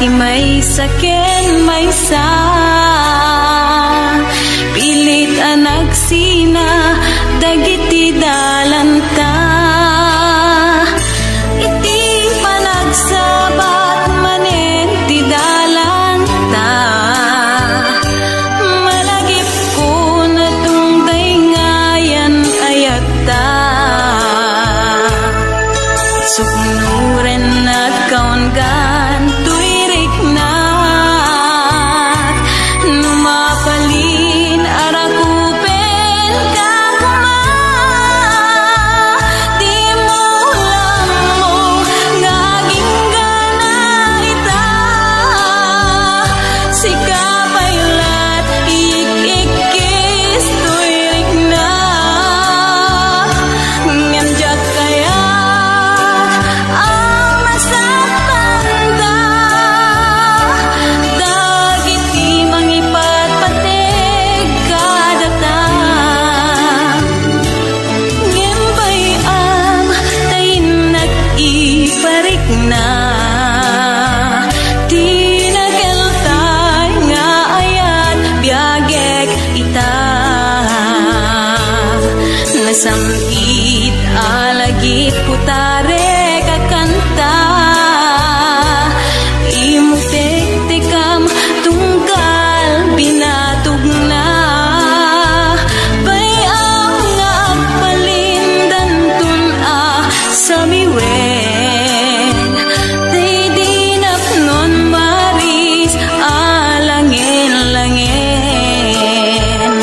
ti may saken may sa pilit anagsina dagiti dalanta iti panagsabat manen ti dalanta malagip ko na tungday ngayan ayata suknuren at kaungan tuirik na numapalin arakupen ka kuma di mo lang mo ngaging gana ita sikapaylat ikikis tuirik na ngamjak kaya samit alagit putare kakanta imutek-tekam tunggal binatog na bayang nga agpalindan tun samiwen day dinap non maris alangin-langin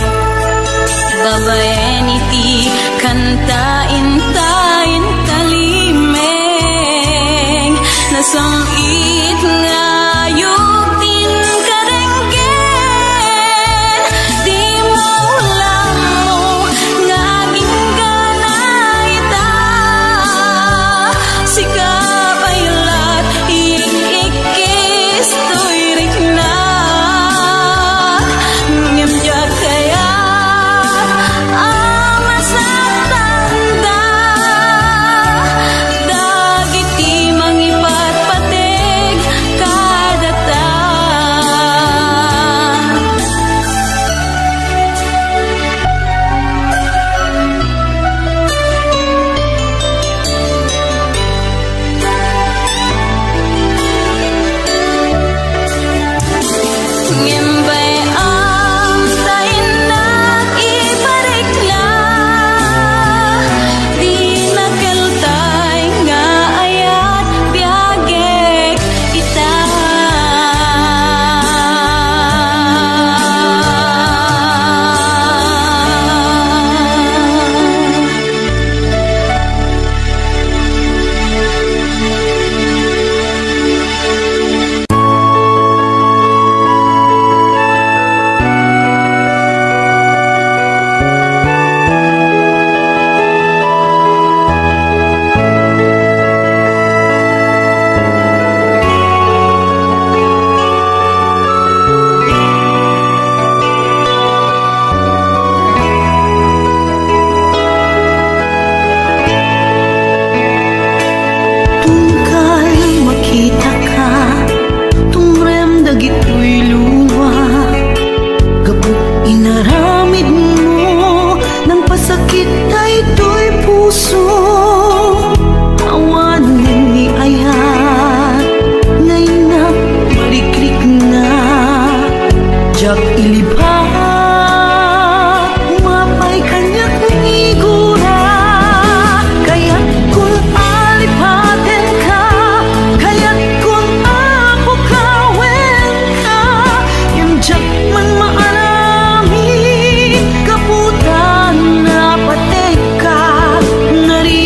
babaen iti kantain tayin talimeng nasangit ngayog din karenggen di mo lang mo ngaging gana ita sikapaylat ikikis tuirik na ngamjak kaya Nari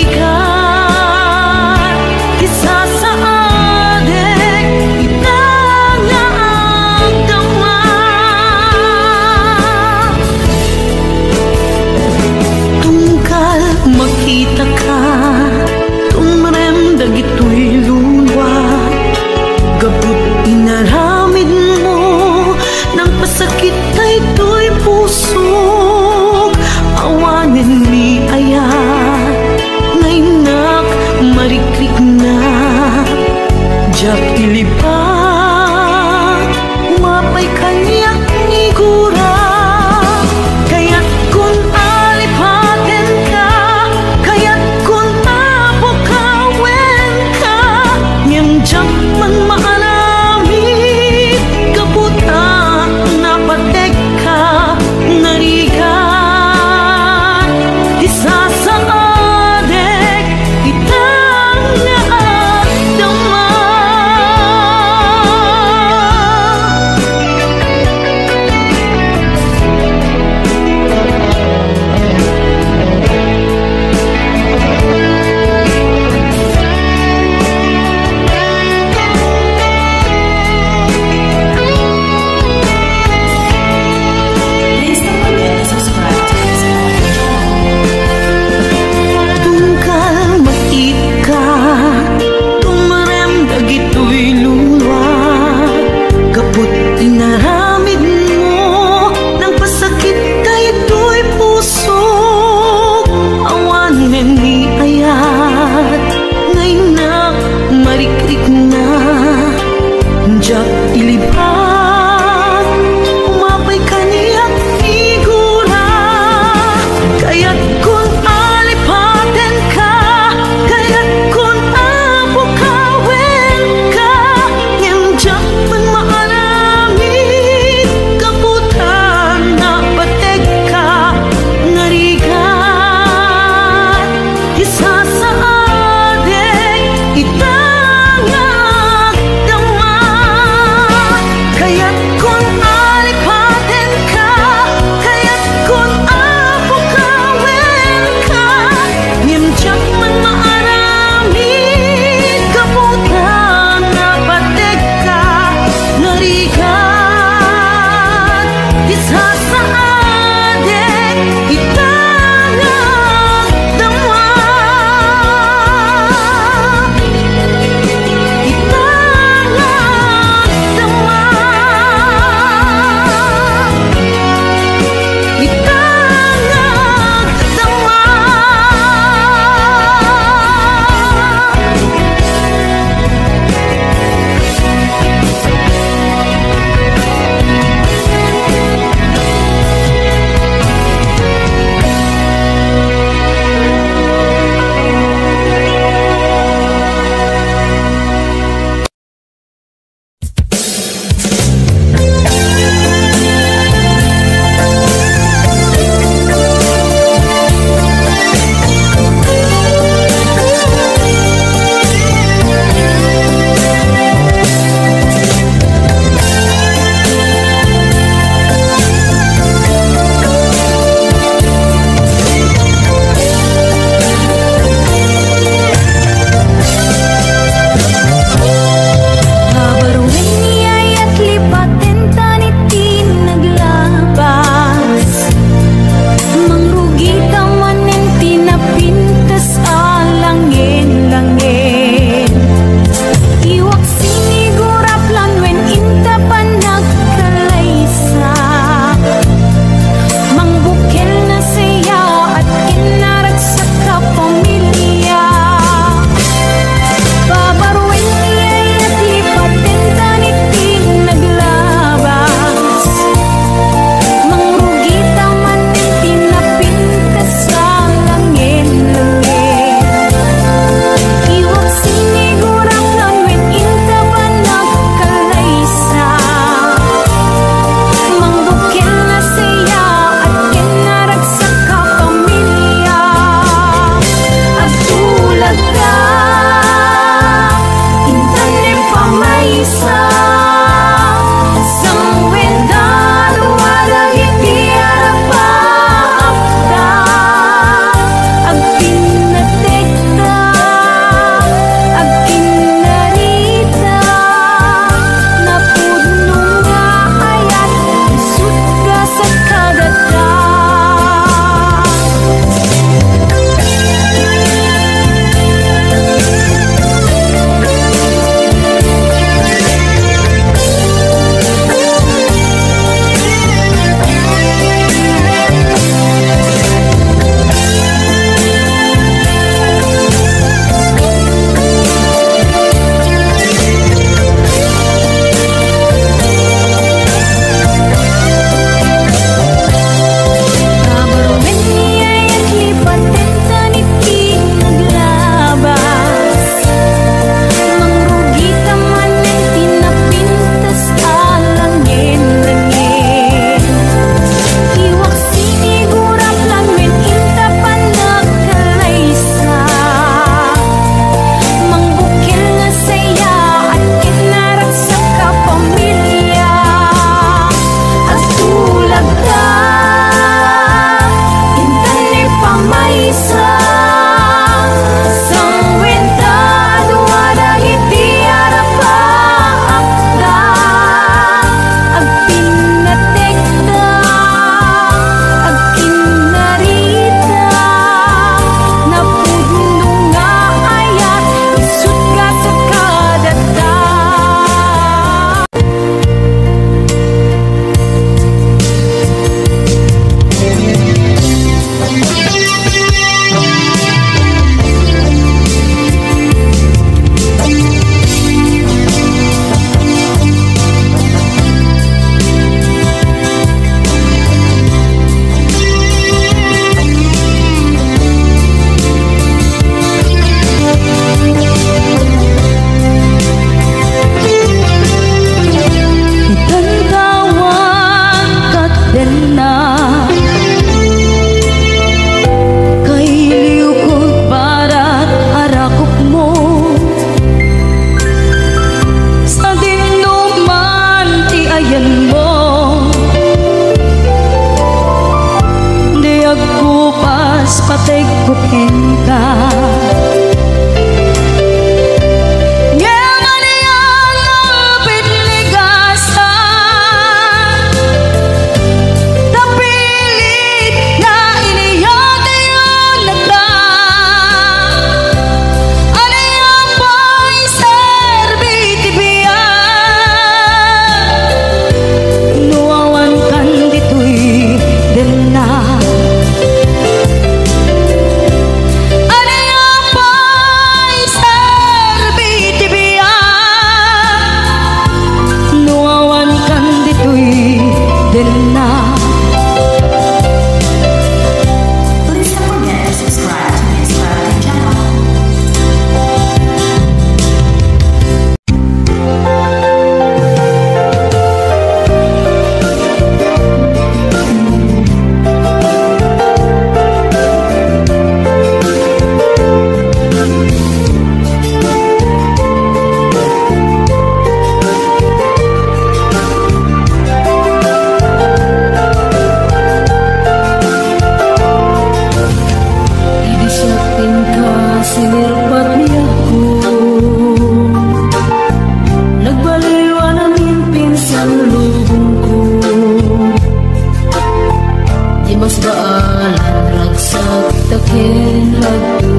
masmahalan ragsak takin hagdo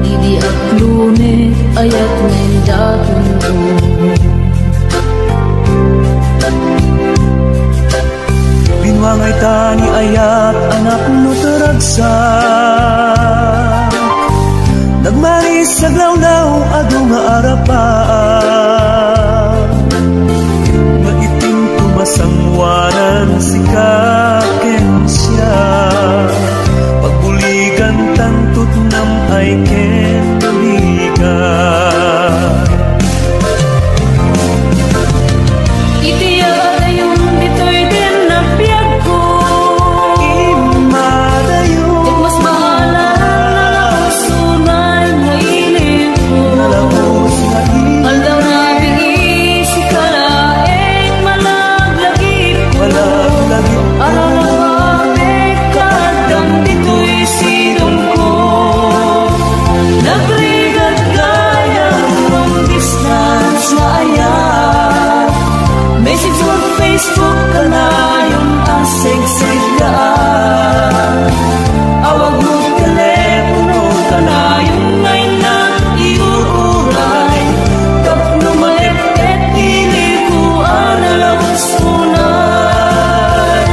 Idi aklune ayat nendakon ko Binwangay tani ayat anak no taragsak Nagmanis sa glawlaw ado nga arapan Maitim tumasangwanan si kaken siya Pagbuligan tantut nam ay ken buligan Itiya yung dito'y din na piyag ko Imadayon Mas mahalan na sunay nga ilim ko Nalangos nga Aldaw na bigisi ka laeng malaglagip ko Malaglagip ko Araw na mabek kadam dito'y sidong ko Nagrigat kaya long distance na ayat Message on Facebook ka na yung asig-sig ka Awag mo telepono ka na yung ngay na iuuray Tapno malepet pili ko analang sunay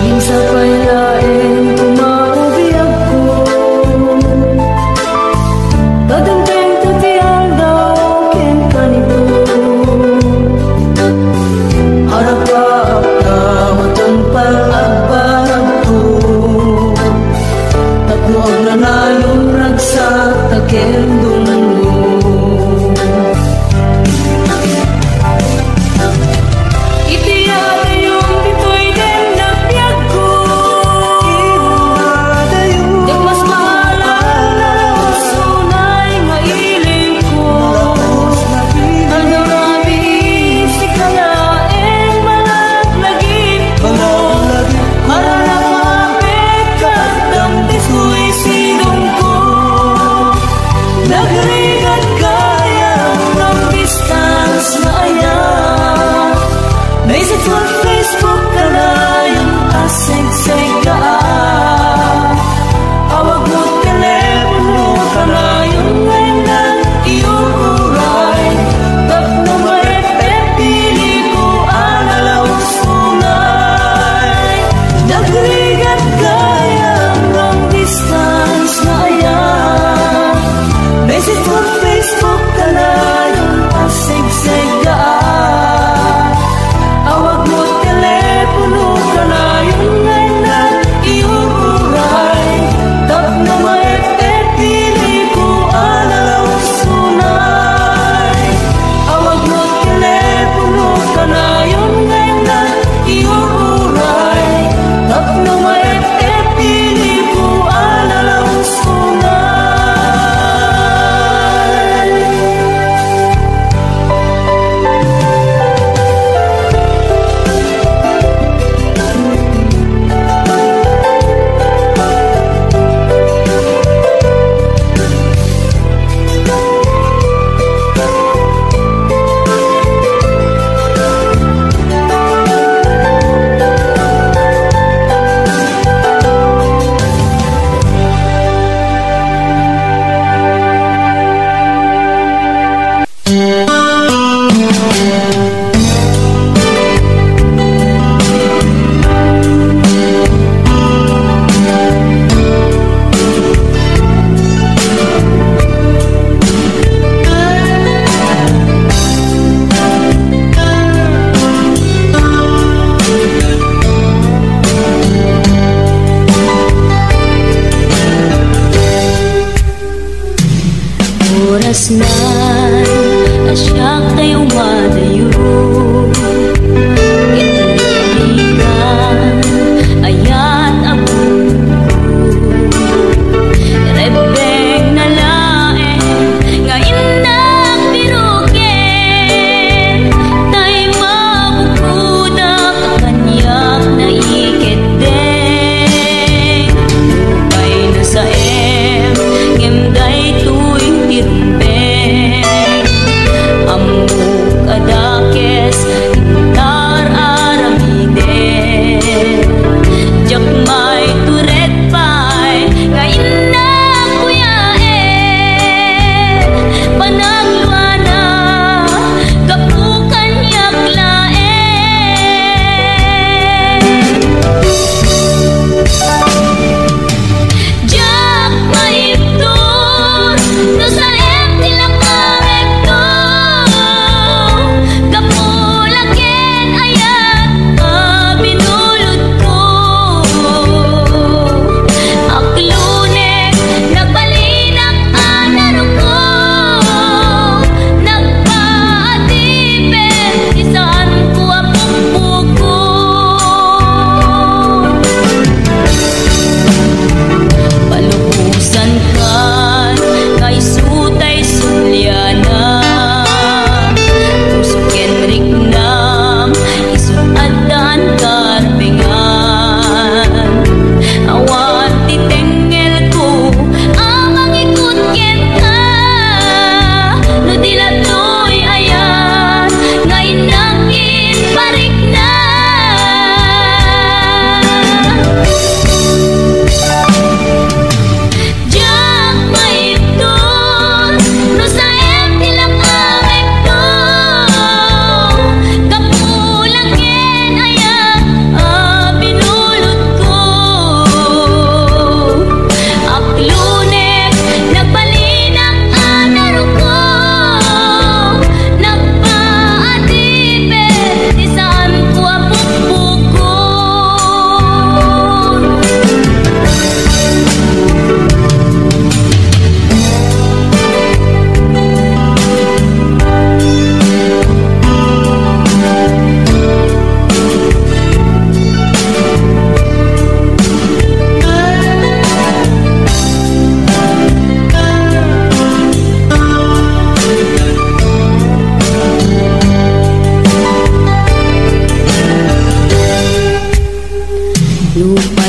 Minsan payain tumaubiyag ko Dadamdeng tutiyang daw ken kanito Harap pa ka matang pag-agbarag ko Tapno ang nanayong ragsak taken dungan mo Itiya yung dito'y din na piyag ko Imadayon Dik mas mahalan na sunay nga iling ko Nalangos nga Aldaw na bigisi ka laeng malaglagip ko Malaglagip Araw na mabek kadam dito'y sidong ko Nagrigat kaya long distance na ayat Message on Facebook ka na yung asig-sig ka Awag mo telepono ka na yung ngay na iuuray Tapno malepet pili ko analaw sunay Nagrigat kaya long distance na ayat Message on Facebook ka na yung asig-sig ka Awag mo telepono ka na yung ngay na iuuray Tapno malepet pili ko analaw sunay Awag mo telepono ka na yung ngay na iuuray Tapno malepet pili ko analaw sunay Kasnan asyak tayo madayo Italikan Ayan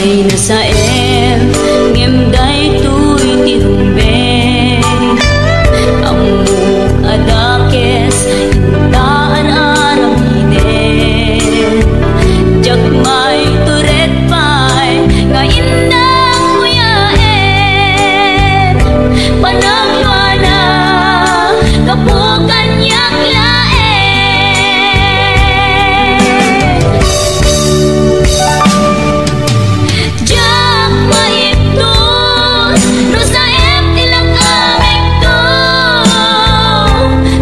Day na sa ngem day tuy tirumbe amuk adakes intaan aramide jagmay turet pay nga indang muyaen panagluana kapukan yak laen jak maiptos no sa tilang amik to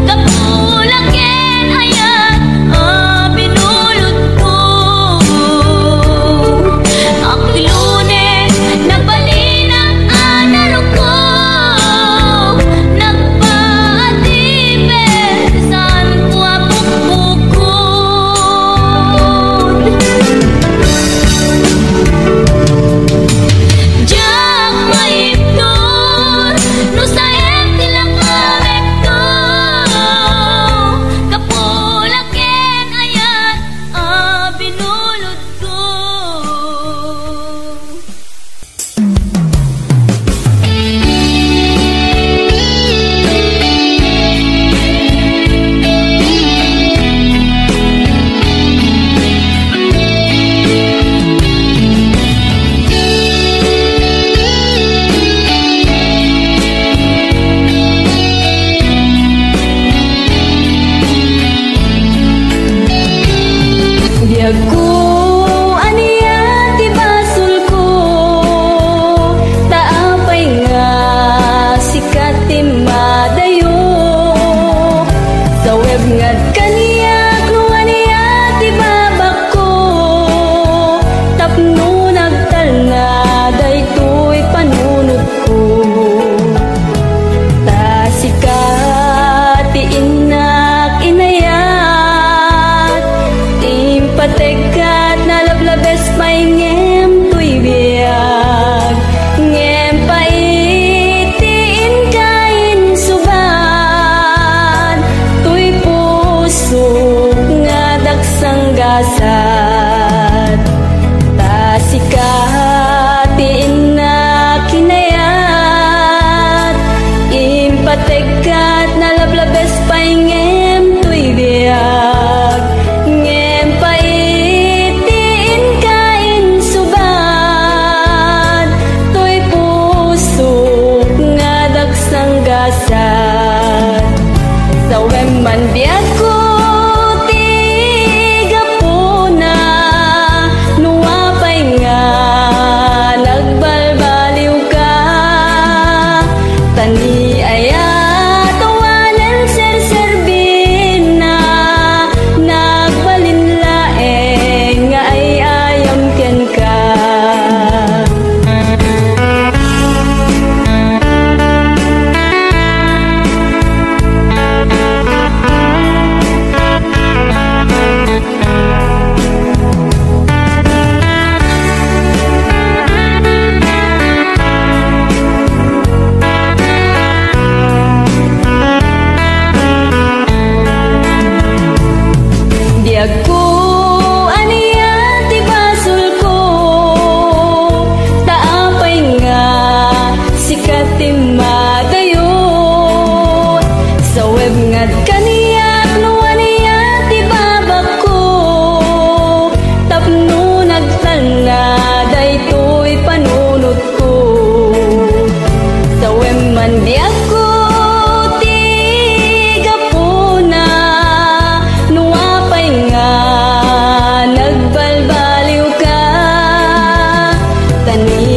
kapulaken ayat binulot ko aklunen nagbalinang anaro ko nagpaatipet saan ko apukbukod jak maiptos no sa tilang amik to kapulaken ayat binulot ko. Diag ko aniya ti basul ko taapay nga sikat ti madayo sa web ngad kaniya no aniya ti babak ko tapno nagtal na daytoy panunod ko ta sikat ti inak inayat patekat na lablabes pa'y ngem tuy biyag ngem paitiin kain suban tuy puso nga daksang gasat tasikatiin na kinayat impatekat na lablabes pa'y ngem tuy biyag ngem paitiin kain suban tuy puso nga daksang gasat sa man biag ko ti gapuna nuapay nga nagbalbaliw ka tani ayat awanan serserbin na nagbalinlaeng nga ay ayam ken ka. Diag ko aniya ti basul ko taapay nga sikat ti madayo sa web ngad kaniya no aniya ti babak ko tapno nagtal na daytoy panunod ko sa web man diag ko ti gapuna nuapay nga nagbalbaliw ka tani